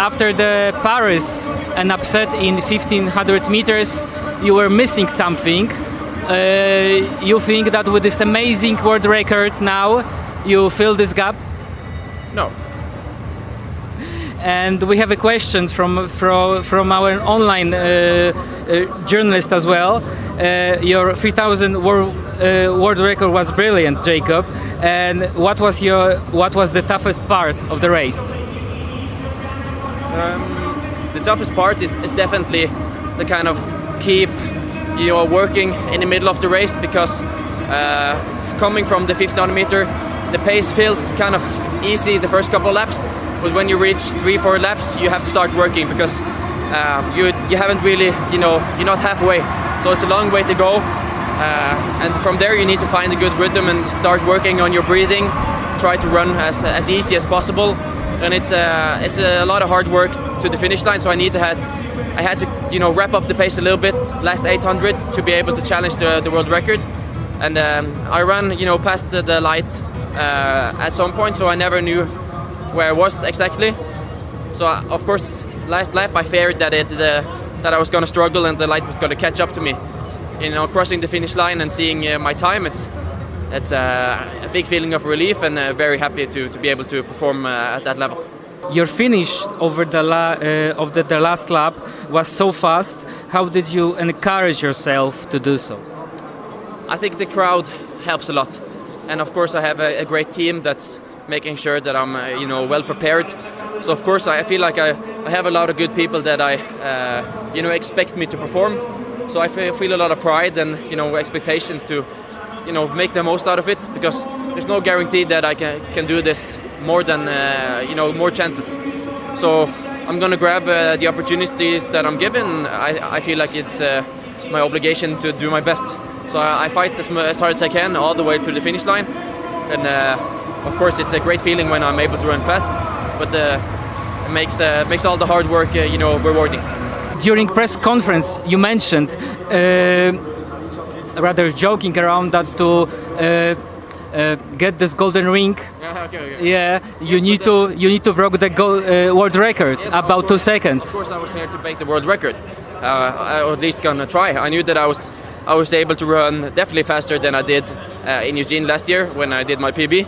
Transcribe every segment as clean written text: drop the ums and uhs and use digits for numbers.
after the Paris and upset in 1500 meters, you were missing something. You think that with this amazing world record now, you fill this gap? No. And we have a question from our online journalist as well. Your 3000 world record was brilliant, Jakob. And what was the toughest part of the race? The toughest part is definitely the kind of keep working in the middle of the race, because coming from the 1500 meter, the pace feels kind of easy the first couple of laps. But when you reach 3-4 laps, you have to start working, because you haven't really, you're not halfway. So it's a long way to go. And from there you need to find a good rhythm and start working on your breathing. Try to run as easy as possible. And it's a lot of hard work to the finish line. So I had to wrap up the pace a little bit last 800 to be able to challenge the world record. And I ran past the light at some point, so I never knew where I was exactly. So of course, last lap I feared that I was going to struggle and the light was going to catch up to me. Crossing the finish line and seeing my time, it's a big feeling of relief, and very happy to be able to perform at that level. Your finish over the last lap was so fast. How did you encourage yourself to do so? I think the crowd helps a lot, and of course I have a great team that's making sure that I'm well prepared. So of course I feel like I have a lot of good people that I expect me to perform. So I feel a lot of pride and expectations to make the most out of it, because there's no guarantee that I can do this more than more chances. So I'm gonna grab the opportunities that I'm given. I feel like it's my obligation to do my best. So I fight as hard as I can all the way to the finish line, and of course it's a great feeling when I'm able to run fast, but it makes all the hard work rewarding. During press conference, you mentioned, rather joking around, that to get this golden ring, you need to break the world record, yes, about 2 seconds. Of course, I was here to break the world record. I at least gonna try. I knew that I was able to run definitely faster than I did in Eugene last year when I did my PB.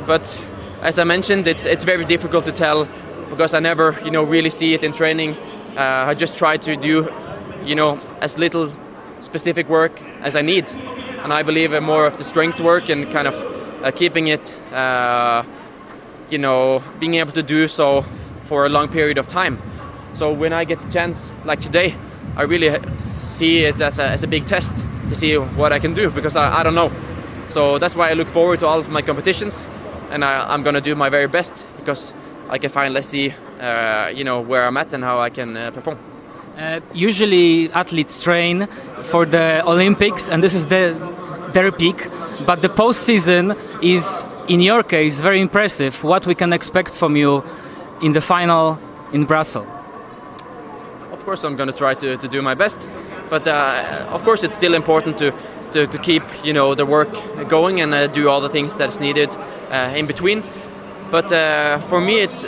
But as I mentioned, it's very difficult to tell, because I never really see it in training. I just try to do as little specific work as I need, and I believe more of the strength work and kind of keeping it being able to do so for a long period of time. So when I get the chance like today, I really see it as a big test to see what I can do, because I don't know. So that's why I look forward to all of my competitions, and I'm gonna do my very best, because I can finally see where I'm at and how I can perform. Usually athletes train for the Olympics, and this is their peak, but the post-season is, in your case, very impressive. What we can expect from you in the final in Brussels? Of course I'm going to try to do my best, but of course it's still important to keep the work going and do all the things that is needed in between. But for me, it's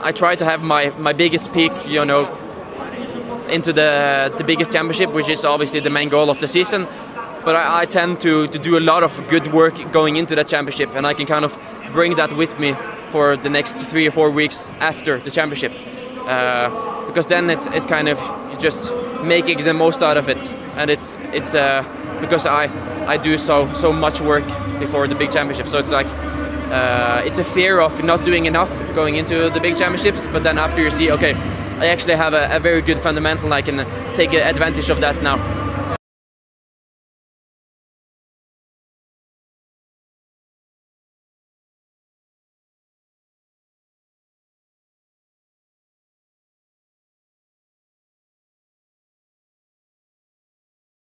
I try to have my biggest peak, into the biggest championship, which is obviously the main goal of the season. But I tend to do a lot of good work going into that championship, and I can kind of bring that with me for the next 3 or 4 weeks after the championship, because then it's kind of just making the most out of it, and it's because I do so much work before the big championship. So it's like it's a fear of not doing enough going into the big championships, but then after you see, okay, I actually have a very good fundamental, and I can take advantage of that now.